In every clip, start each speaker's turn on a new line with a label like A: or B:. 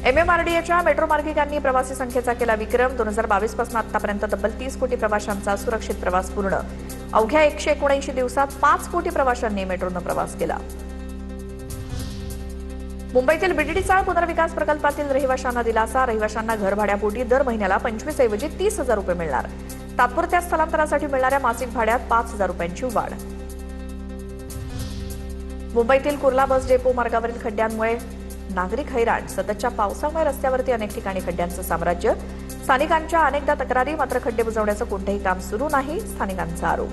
A: MMRDAच्या metro मार्गिकांनी प्रवासी संख्येचा केला विक्रम. 2022 पासून आतापर्यंत तब्बल 30 कोटी प्रवाशांचा सुरक्षित प्रवास पूर्ण. अवघ्या 179 दिवसात 5 कोटी प्रवाशांनी मेट्रोनं प्रवास केला. मुंबईतील बीडीडी चाळ पुनर्विकास प्रकल्पातील रहिवाशांना दिलासा. रहिवाशांना घरभाड्यापोटी दर महिन्याला 25 ऐवजी 30,000 रुपये मिळणार. तात्पुरत्या स्थलांतरासाठी मिळणाऱ्या मासिक भाड्यात 5,000 रुपयांची वाढ. मुंबईतील कुर्ला बस डेपो मार्गावरील खड्ड्यांमुळे नागरिक हैराण. सततच्या पावसामुळे रस्त्यावरती अनेक ठिकाणी खड्ड्यांचं साम्राज्य. स्थानिकांच्या अनेकदा तक्रारी, मात्र खड्डे बुजवण्याचं कोणतेही काम सुरू नाही, स्थानिकांचा आरोप.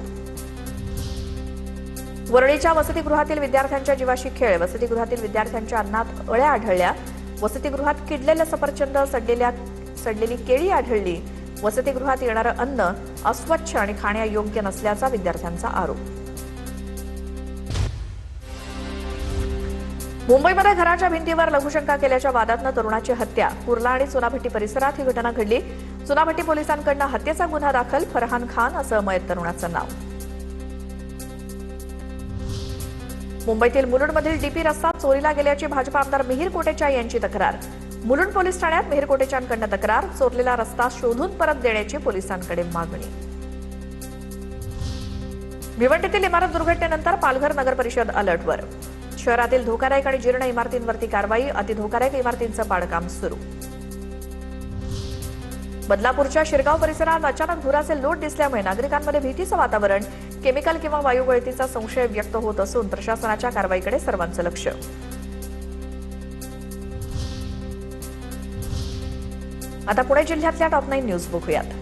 A: वरळीच्या वसतिगृहातील विद्यार्थ्यांच्या जीवाशी खेळ. वसतिगृहातील विद्यार्थ्यांच्या अन्नात अळ्या आढळल्या. वसतिगृहात किडलेलं सफरचंद, सडलेली केळी आढळली. वसतिगृहात येणारं अन्न अस्वच्छ आणि खाण्यायोग्य नसल्याचा विद्यार्थ्यांचा आरोप. मुंबईमध्ये घराच्या भिंतीवर लघुशंका केल्याच्या वादातनं तरुणाची हत्या. कुर्ला आणि चुनाभट्टी परिसरात ही घटना घडली. चुनाभट्टी पोलिसांकडून हत्येचा गुन्हा दाखल. फरहान खान असं मयत तरुणाचं नाव. मुंबईतील मुलुंडमधील डीपी रस्ता चोरीला गेल्याची भाजप आमदार मिहीर कोटेचा यांची तक्रार. मुलुंड पोलीस ठाण्यात मिहीर कोटेचांकडून तक्रार. चोरलेला रस्ता शोधून परत देण्याची पोलिसांकडे मागणी. भिवंडीतील इमारत दुर्घटनेनंतर पालघर नगर परिषद अलर्टवर. शहरातील धोकादायक आणि जीर्ण इमारतींवरती कारवाई. अतिधोकादायक इमारतींचं पाडकाम सुरू. बदलापूरच्या शिरगाव परिसरात अचानक धुराचे लोट दिसल्यामुळे नागरिकांमध्ये भीतीचं वातावरण. केमिकल किंवा वायू गळतीचा संशय व्यक्त होत असून प्रशासनाच्या कारवाईकडे सर्वांचं लक्ष. आता पुणे जिल्ह्यातल्या टॉप 9 न्यूज बघूयात.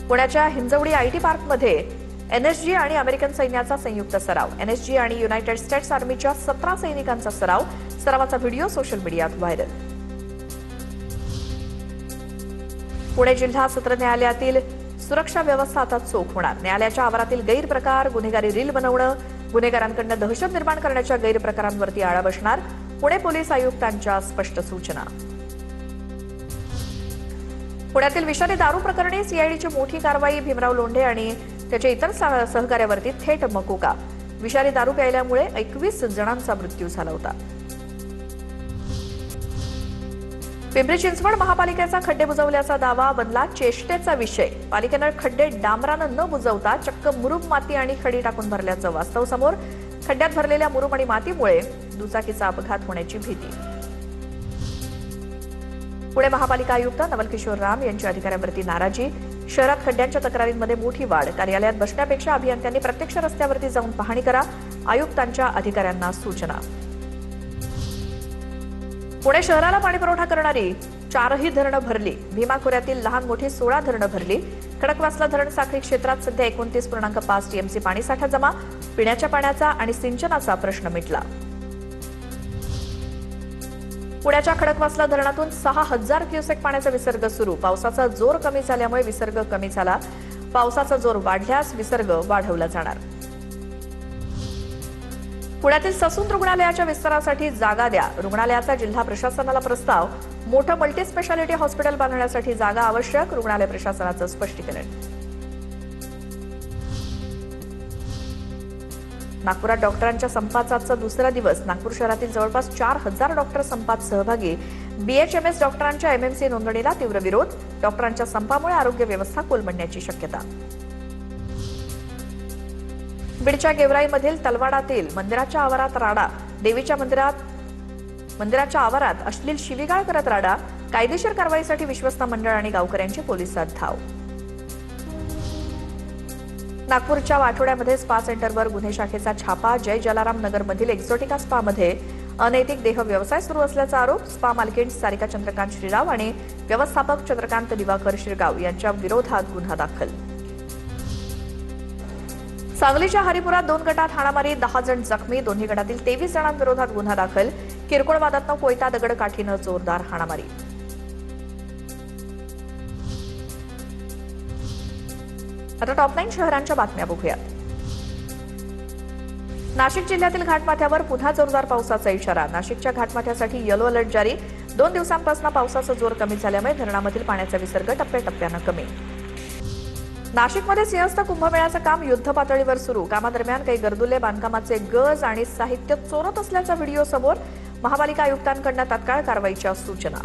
A: पुण्याच्या हिंजवडी आयटी पार्कमध्ये एनएसजी आणि अमेरिकन सैन्याचा संयुक्त सराव. एनएसजी आणि युनायटेड स्टेट्स आर्मीच्या 17 सैनिकांचा सराव. सरावाचा व्हिडिओ सोशल मीडियात व्हायरल. पुणे जिल्हा सत्र न्यायालयातील सुरक्षा व्यवस्था आता चोख होणार. न्यायालयाच्या आवारातील गैरप्रकार, गुन्हेगारी रील बनवणं, गुन्हेगारांकडून दहशत निर्माण करण्याच्या गैरप्रकारांवरती आळा बसणार. पुणे पोलीस आयुक्तांच्या स्पष्ट सूचना. पुण्यातील विषारी दारू प्रकरणी सीआयडीची मोठी कारवाई. भीमराव लोंढे आणि त्याच्या इतर सहकार्यावरती थेट मकोका. विषारी दारू प्यायल्यामुळे 21 जणांचा मृत्यू झाला होता. पिंपरी चिंचवड महापालिकेचा खड्डे बुजवल्याचा दावा बनला चेष्टेचा विषय. पालिकेनं खड्डे डांबरानं न बुजवता चक्क मुरुम, माती आणि खडी टाकून भरल्याचं वास्तव समोर. खड्ड्यात भरलेल्या मुरुम आणि मातीमुळे दुचाकीचा अपघात होण्याची भीती. पुणे महापालिका आयुक्त नवल किशोर राम यांच्या अधिकाऱ्यांवरती नाराजी. शहरात खड्ड्यांच्या तक्रारींमध्ये मोठी वाढ. कार्यालयात बसण्यापेक्षा अभियंत्यांनी प्रत्यक्ष रस्त्यावरती जाऊन पाहणी करा. आयुक्तांच्या अधिकाऱ्यांना सूचना. पुणे शहराला पाणीपुरवठा करणारी 4ही धरणं भरली. भीमा खोऱ्यातील लहान मोठी 16 धरणं भरली. खडकवासला धरण साखळी क्षेत्रात सध्या 29.5 टीएमसी पाणीसाठा जमा. पिण्याच्या पाण्याचा आणि सिंचनाचा प्रश्न मिटला. पुण्याच्या खडकवासला धरणातून 6,000 क्युसेक पाण्याचा विसर्ग सुरू. पावसाचा जोर कमी झाल्यामुळे विसर्ग कमी झाला. पावसाचा जोर वाढल्यास विसर्ग वाढवला जाणार. पुण्यातील ससून रुग्णालयाच्या विस्तारासाठी जागा द्या. रुग्णालयाचा जिल्हा प्रशासनाला प्रस्ताव. मोठं मल्टीस्पेशालिटी हॉस्पिटल बांधण्यासाठी जागा आवश्यक. रुग्णालय प्रशासनाचं स्पष्टीकरण. नागपुरात डॉक्टरांच्या संपाचा आजचा दुसरा दिवस. नागपूर शहरातील जवळपास 4,000 डॉक्टर संपात सहभागी. बीएचएमएस डॉक्टरांच्या एमएमसी नोंदणीला तीव्र विरोध. डॉक्टरांच्या संपामुळे आरोग्य व्यवस्था कोलमडण्याची शक्यता. बीडच्या गेवराईमधील तलवाडातील मंदिराच्या आवारात राडा. देवीच्या मंदिराच्या आवारात अश्लील शिवीगाळ करत राडा. कायदेशीर कारवाईसाठी विश्वस्त मंडळ आणि गावकऱ्यांची पोलिसात धाव. नागपूरच्या वाठोड्यामध्ये स्पा सेंटरवर गुन्हे शाखेचा छापा. जय जलाराम नगरमधील एक्झोटिका स्पामध्ये अनैतिक देह व्यवसाय सुरू असल्याचा आरोप. स्पा मालकीण सारिका चंद्रकांत श्रीराव आणि व्यवस्थापक चंद्रकांत दिवाकर शिरगाव यांच्या विरोधात गुन्हा दाखल. सांगलीच्या हरिपुरात 2 गटात हाणामारी. 10 जण जखमी. दोन्ही गटातील 23 जणांविरोधात गुन्हा दाखल. किरकोळ वादातनं कोयता दगड काठीनं जोरदार हाणामारी. आता टॉप 9 शहरांच्या बातम्या बघूयात. नाशिक जिल्ह्यातील घाटमाथ्यावर पुन्हा जोरदार पावसाचा इशारा. नाशिकच्या घाटमाथ्यासाठी येलो अलर्ट जारी. 2 दिवसांपासून पावसाचा जोर कमी झाल्यामुळे धरणामधील पाण्याचा विसर्ग टप्प्याटप्प्यानं कमी. नाशिकमध्ये सिंहस्थ कुंभमेळ्याचं काम युद्धपातळीवर सुरू. कामादरम्यान काही गर्दुले बांधकामाचे गज आणि साहित्य चोरत असल्याचा व्हिडिओ समोर. महापालिका आयुक्तांकडून तात्काळ कारवाईच्या सूचना.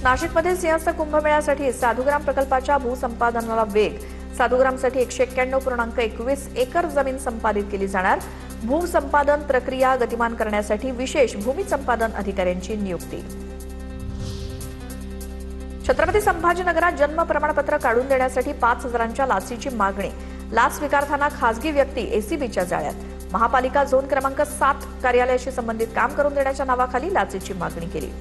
A: नाशिकमधील सिंहस्थ कुंभमेळ्यासाठी साधुग्राम प्रकल्पाच्या भूसंपादनाला वेग. साधुग्रामसाठी 191.21 एकर जमीन संपादित केली जाणार. भूसंपादन प्रक्रिया गतिमान करण्यासाठी विशेष भूमी संपादन अधिकाऱ्यांची नियुक्ती. छत्रपती संभाजीनगरात जन्म प्रमाणपत्र काढून देण्यासाठी 5,000च्या लाचेची मागणी. लाच स्वीकारताना खासगी व्यक्ती एसीबीच्या जाळ्यात. महापालिका झोन क्रमांक 7 कार्यालयाशी संबंधित काम करून देण्याच्या नावाखाली लाचेची मागणी केली.